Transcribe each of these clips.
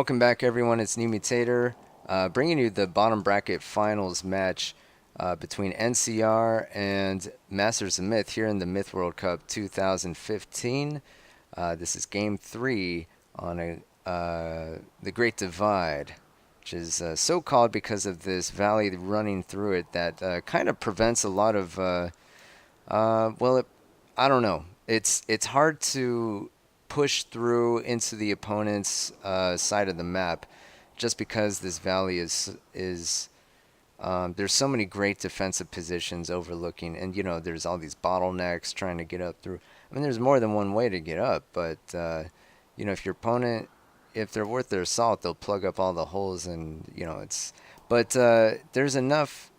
Welcome back, everyone. It's New Mutator, bringing you the bottom bracket finals match between NCR and Masters of Myth here in the Myth World Cup 2015. This is Game 3 on the Great Divide, which is so called because of this valley running through it that kind of prevents a lot of, I don't know. It's hard to push through into the opponent's side of the map, just because this valley is there's so many great defensive positions overlooking, and there's all these bottlenecks trying to get up through. I mean, there's more than one way to get up, but if your opponent, if they're worth their salt, they'll plug up all the holes, and it's. But there's enough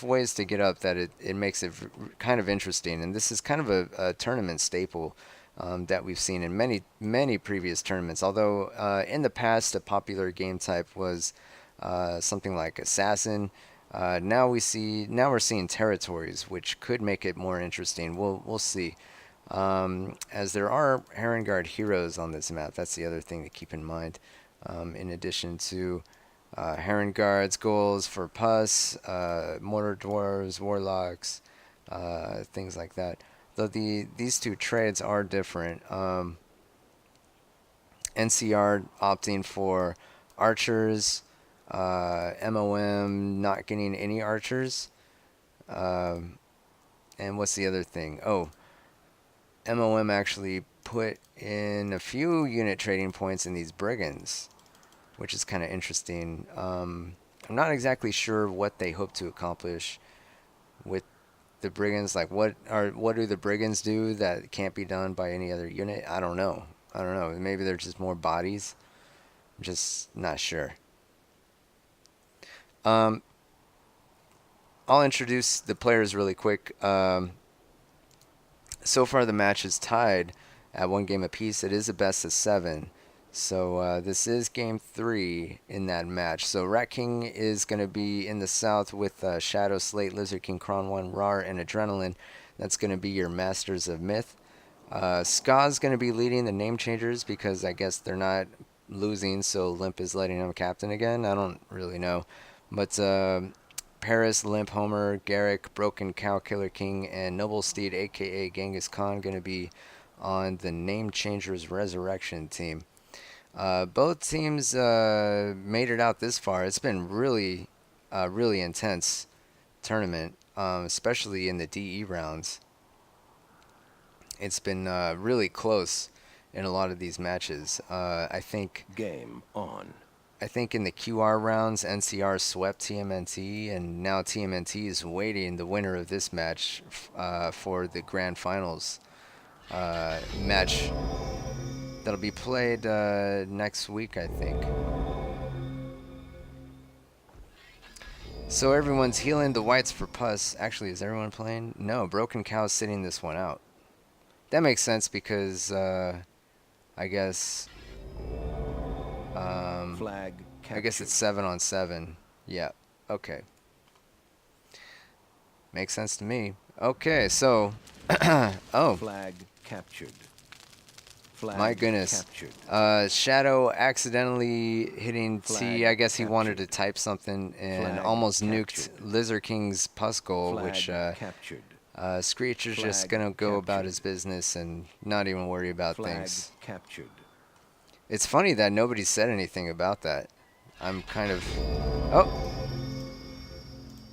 ways to get up that it makes it kind of interesting, and this is kind of a tournament staple that we've seen in many previous tournaments. Although in the past a popular game type was something like Assassin. Now we're seeing territories, which could make it more interesting. We'll see. As there are Heron Guard heroes on this map. That's the other thing to keep in mind. In addition to Heron Guard's goals for Pus, Mortar Dwarves, Warlocks, things like that. Though these two trades are different. NCR opting for archers, MoM not getting any archers. And what's the other thing? Oh, MoM actually put in a few unit trading points in these brigands, which is kind of interesting. I'm not exactly sure what they hope to accomplish with the brigands. Like, what do the brigands do that can't be done by any other unit? I don't know. Maybe they're just more bodies. I'm just not sure. I'll introduce the players really quick. So far, the match is tied at one game apiece. It is a best of 7. So this is game 3 in that match. So Rat King is going to be in the south with Shadow, Slate, Lizard King, Kron 1, Rar, and Adrenaline. That's going to be your Masters of Myth. Ska's going to be leading the name changers because I guess they're not losing, so Limp is letting him captain again. I don't really know. But Paris, Limp, Homer, Garrick, Broken Cow, Killer King, and Noble Steed, a.k.a. Genghis Khan, going to be on the Name Changers Resurrection team. Both teams made it out this far. It's been really intense tournament, especially in the DE rounds. It's been really close in a lot of these matches. I think Game on. I think in the QR rounds, NCR swept TMNT, and now TMNT is waiting the winner of this match for the grand finals match that'll be played next week, I think. So everyone's healing the whites for Pus. Actually, is everyone playing? No, Broken Cow's sitting this one out. That makes sense because I guess Flag captured. I guess it's 7 on 7. Yeah. Okay. Makes sense to me. Okay, so oh Flag captured. Flag my goodness. captured. Shadow accidentally hitting T. Flag I guess he wanted to captured. type something and Flag almost captured. nuked Lizard King's Pus goal, Flag which captured. Screecher's just Flag gonna go about captured. his business and not even worry about Flag things. captured. It's funny that nobody said anything about that. I'm kind of... Oh!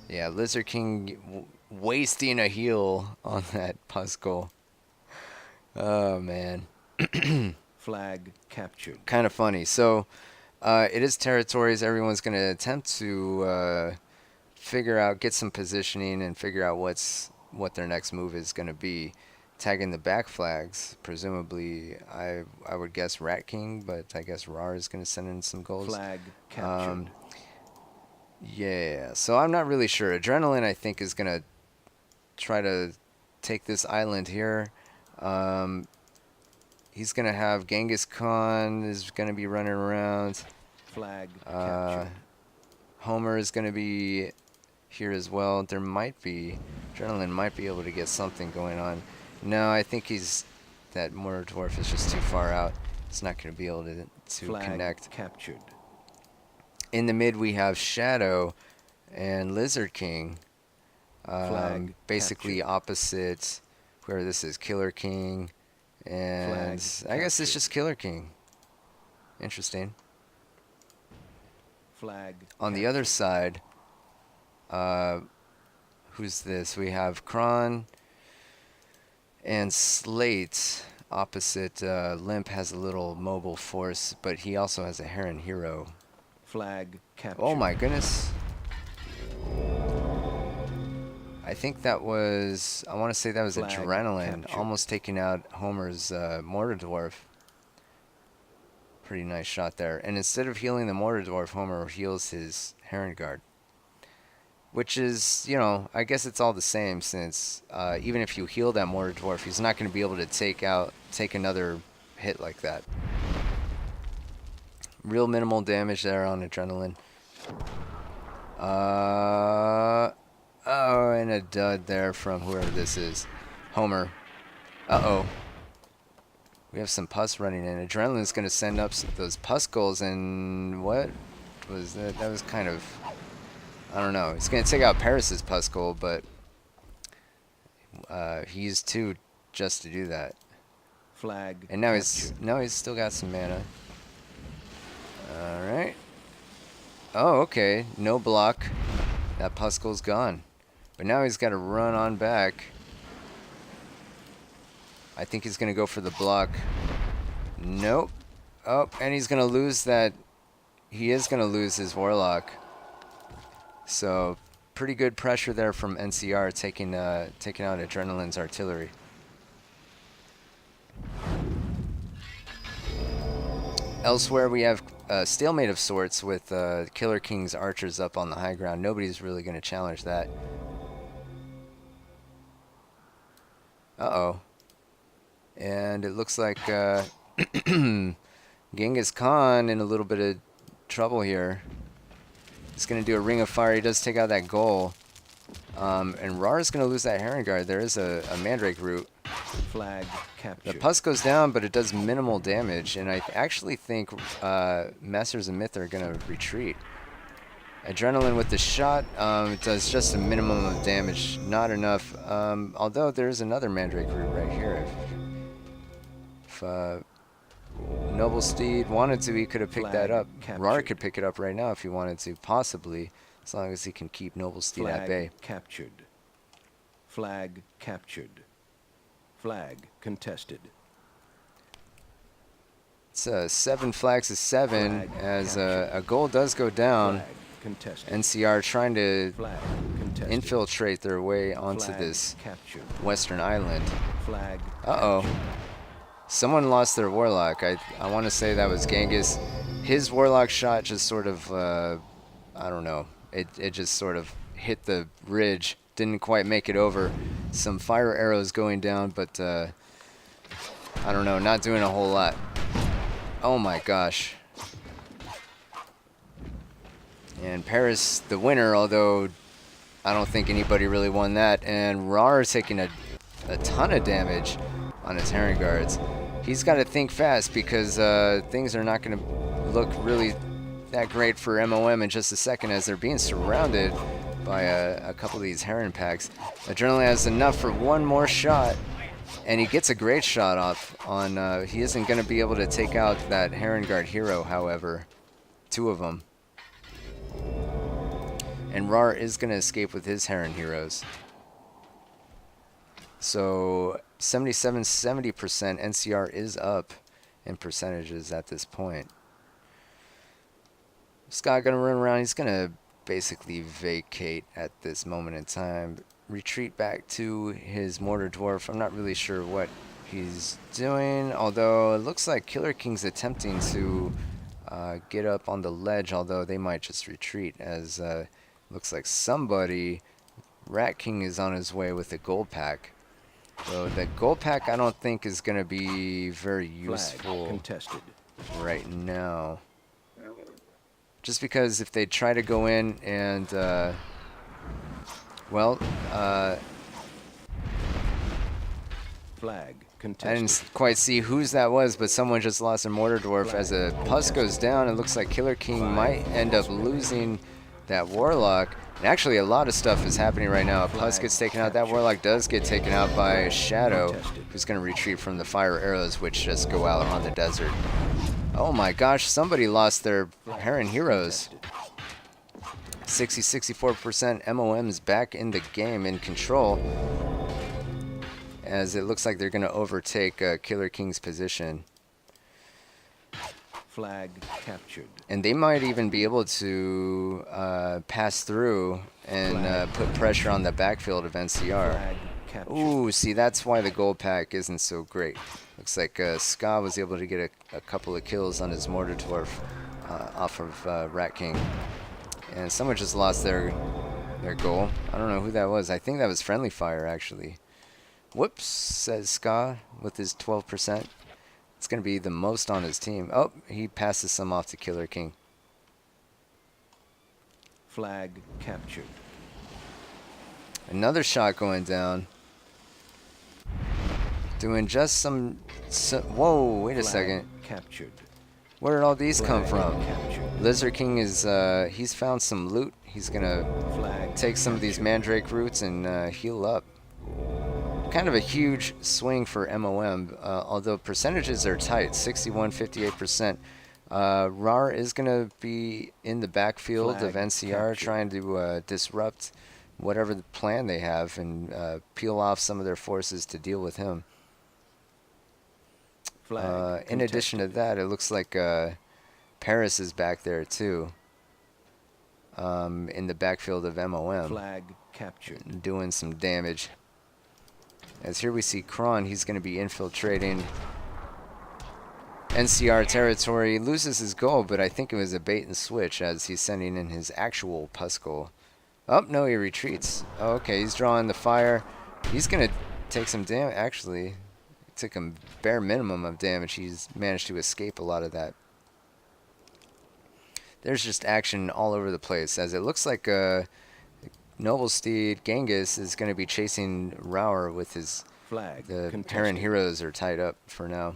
Yeah, Lizard King wasting a heal on that Pus goal. Oh, man. Flag captured. Kind of funny. So, it is territories. Everyone's going to attempt to figure out, get some positioning and figure out what their next move is going to be. Tagging the back flags, presumably, I would guess Rat King, but I guess Rar is going to send in some goals. Flag captured. Yeah, so I'm not really sure. Adrenaline, I think, is going to try to take this island here. He's going to have Genghis Khan is going to be running around. Flag captured. Homer is going to be here as well. Adrenaline might be able to get something going on. No, I think that Mortar Dwarf is just too far out. It's not going to be able to Flag connect. captured. In the mid, we have Shadow and Lizard King. Flag Basically captured. opposite where this is Killer King. And Flag I guess it's captured. just Killer King. Interesting. Flag On the other captured. side, who's this? We have Kron and Slate. Opposite, Limp has a little mobile force, but he also has a Heron hero. Flag captured. Oh my goodness. I think that was, I want to say that was Flag Adrenaline, captured. almost taking out Homer's Mortar Dwarf. Pretty nice shot there. And instead of healing the Mortar Dwarf, Homer heals his Heron Guard. Which is, you know, I guess it's all the same since even if you heal that Mortar Dwarf, he's not going to be able to take another hit like that. Real minimal damage there on Adrenaline. Oh, and a dud there from whoever this is. Homer. Uh-oh. We have some pus running in. Adrenaline's going to send up those pus goals, and what was that? That was kind of, I don't know. He's going to take out Paris's pus goal, but he used two just to do that. Flag And now captured. he's still got some mana. All right. Oh, okay. No block. That pus goal's gone. But now he's got to run on back. I think he's going to go for the block. Nope. Oh, and he's going to lose that. He is going to lose his Warlock. So, pretty good pressure there from NCR taking out Adrenaline's artillery. Elsewhere, we have a stalemate of sorts with Killer King's archers up on the high ground. Nobody's really going to challenge that. Uh-oh. And it looks like Genghis Khan in a little bit of trouble here. He's going to do a Ring of Fire. He does take out that goal. And Rar's going to lose that Heron Guard. There is a Mandrake root. Flag The captured. pus goes down, but it does minimal damage. And I actually think Masters of Myth are going to retreat. Adrenaline with the shot does just a minimum of damage. Not enough. Although there's another Mandrake root right here. If Noble Steed wanted to, he could have picked that Flag up. captured. Rar could pick it up right now if he wanted to, possibly, as long as he can keep Noble Steed at bay. Flag captured. Flag captured. Flag contested. It's 7 flags to 7 Flag as captured. a goal does go down. Flag contested. NCR trying to Flag contested. infiltrate their way onto Flag this captured. western island. Flag Uh-oh. captured. Someone lost their Warlock. I want to say that was Genghis. His Warlock shot just sort of, I don't know. It just sort of hit the ridge. Didn't quite make it over. Some fire arrows going down, but I don't know. Not doing a whole lot. Oh my gosh. And Paris, the winner, although I don't think anybody really won that. And Rar taking a ton of damage on his Heron Guards. He's got to think fast because things are not going to look really that great for MoM in just a second as they're being surrounded by a couple of these Heron packs. Adrenaline has enough for one more shot, and he gets a great shot off on... he isn't going to be able to take out that Heron Guard hero, however. 2 of them. And Rar is going to escape with his Heron heroes. So 77-70% NCR is up in percentages at this point. Scott going to run around. He's going to basically vacate at this moment in time. Retreat back to his Mortar Dwarf. I'm not really sure what he's doing, although it looks like Killer King's attempting to get up on the ledge, although they might just retreat as looks like somebody, Rat King, is on his way with a gold pack. So the gold pack I don't think is going to be very useful Flag contested. right now. Just because if they try to go in and, Flag I didn't contested. quite see whose that was, but someone just lost a mortar dwarf. As a Puss goes down, it looks like Killer King might end up losing that warlock. And actually, a lot of stuff is happening right now. Puss gets taken out. That warlock does get taken out by Shadow, who's going to retreat from the fire arrows, which just go out on the desert. Oh my gosh, somebody lost their Heron Heroes. 64% MoM is back in the game, in control, as it looks like they're going to overtake Killer King's position. Flag captured. And they might even be able to pass through and put pressure on the backfield of NCR. Flag captured. Ooh, see, that's why the gold pack isn't so great. Looks like Ska was able to get a couple of kills on his mortar dwarf off of Rat King. And someone just lost their goal. I don't know who that was. I think that was Friendly Fire, actually. Whoops, says Ska with his 12%. It's going to be the most on his team. Oh, he passes some off to Killer King. Flag captured. Another shot going down. Doing just some whoa, wait a second. Captured. Where did all these come Flag from? captured. Lizard King is, he's found some loot. He's going to Flag take some of these Mandrake roots and heal up. Kind of a huge swing for MoM, although percentages are tight, 61, 58%. RAR is going to be in the backfield of NCR trying to disrupt whatever the plan they have and peel off some of their forces to deal with him. In addition to that, it looks like Paris is back there too, in the backfield of MoM. Flag captured. Doing some damage. As here we see Kron, he's going to be infiltrating NCR territory. He loses his goal, but I think it was a bait and switch as he's sending in his actual Puss goal. Oh, no, he retreats. Oh, okay, he's drawing the fire. He's going to take some damage. Actually, it took him bare minimum of damage. He's managed to escape a lot of that. There's just action all over the place, as it looks like Noble Steed Genghis is going to be chasing Rower with his... Flag The Heron Heroes are tied up for now.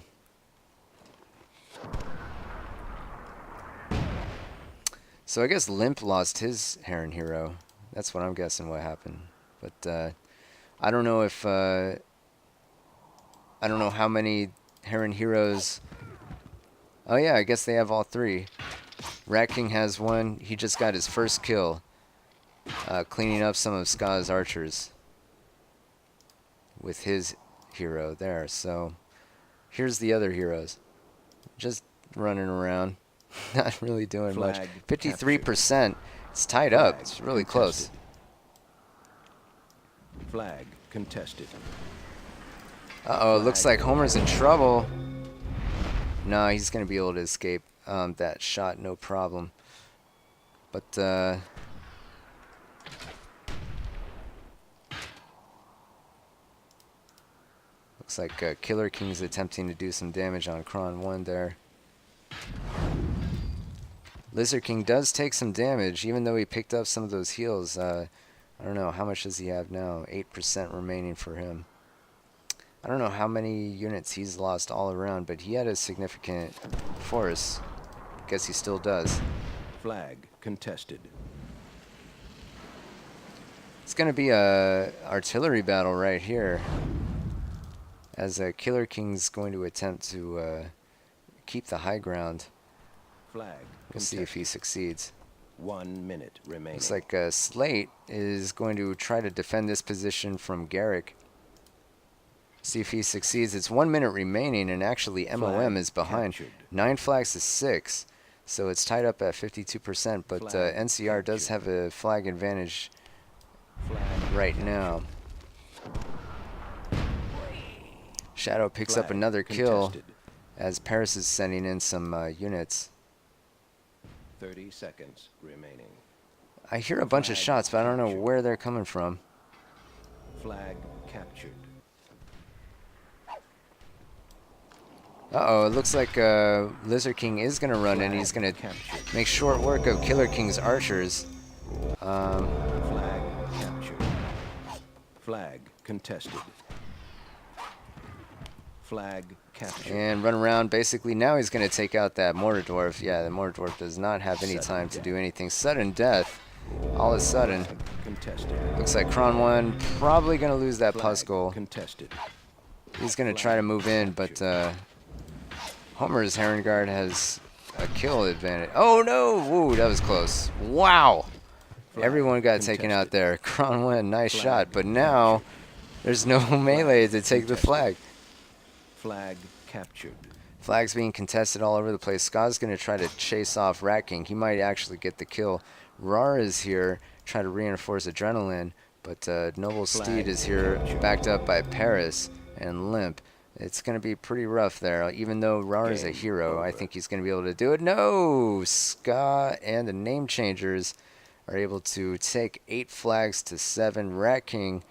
So I guess Limp lost his Heron Hero. That's what I'm guessing what happened. But I don't know if... I don't know how many Heron Heroes... Oh yeah, I guess they have all three. Rat King has one. He just got his first kill. Cleaning up some of Ska's archers with his hero there. So here's the other heroes, just running around, not really doing much. 53%. It's tied up. It's really close. Flag contested. Uh-oh, looks like Homer's in trouble. No, he's going to be able to escape that shot, no problem. But looks like Killer King's attempting to do some damage on Kron 1 there. Lizard King does take some damage, even though he picked up some of those heals. I don't know, how much does he have now? 8% remaining for him. I don't know how many units he's lost all around, but he had a significant force. Guess he still does. Flag contested. It's going to be a artillery battle right here, as Killer King's going to attempt to keep the high ground. Flag We'll see if he succeeds. 1 minute remaining. Looks like Slate is going to try to defend this position from Garrick. See if he succeeds. It's 1 minute remaining, and actually MoM is behind. Captured. 9 flags to 6, so it's tied up at 52%, but Flag NCR does have a flag advantage right now. Shadow picks up Flag another kill contested. as Paris is sending in some units. 30 seconds remaining. I hear a bunch of Flag shots, but I don't know captured. where they're coming from. Flag captured. Uh-oh, it looks like Lizard King is going to run in. He's going to Captured. make short work of Killer King's archers. Flag captured. Flag contested. Flag captured. and run around. Basically, now he's going to take out that Mortar Dwarf. Yeah, the Mortar Dwarf does not have any Sudden time to death. do anything. Sudden death. All of a sudden. Flag contested. Looks like Kron 1 probably going to lose that Flag Puskul. contested. He's going to try to move in, but Homer's Heron Guard has a kill advantage. Oh, no! Woo, that was close. Wow! Flag Everyone got taken out contested. there. Kron 1, nice Flag shot. But now, there's no melee to take the contested. flag. Flag captured. Flags being contested all over the place. Ska's going to try to chase off Rat King. He might actually get the kill. Rar is here, trying to reinforce Adrenaline, but Noble Steed is here, backed up by Paris and Limp. It's going to be pretty rough there. Even though Rar is a Game hero, I over. think he's going to be able to do it. No! Ska and the Name Changers are able to take 8 flags to 7. Rat King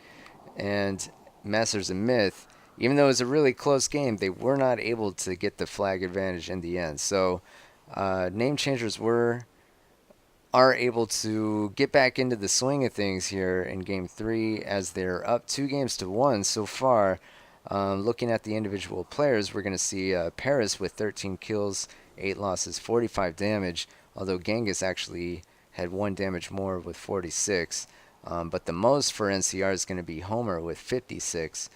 and Masters of Myth, even though it was a really close game, they were not able to get the flag advantage in the end. So Name Changers are able to get back into the swing of things here in Game 3 as they're up 2-1 so far. Looking at the individual players, we're going to see Paris with 13 kills, 8 losses, 45 damage, although Genghis actually had 1 damage more with 46. But the most for NCR is going to be Homer with 56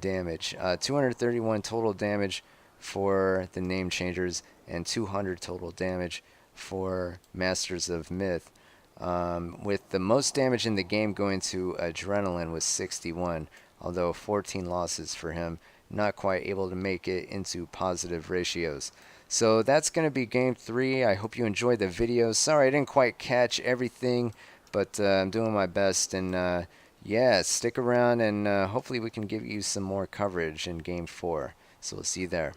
damage. 231 total damage for the Name Changers and 200 total damage for Masters of Myth. With the most damage in the game going to Adrenaline with 61, although 14 losses for him, not quite able to make it into positive ratios. So that's going to be Game 3. I hope you enjoyed the video. Sorry I didn't quite catch everything, but I'm doing my best. And yeah, stick around and hopefully we can give you some more coverage in Game 4. So we'll see you there.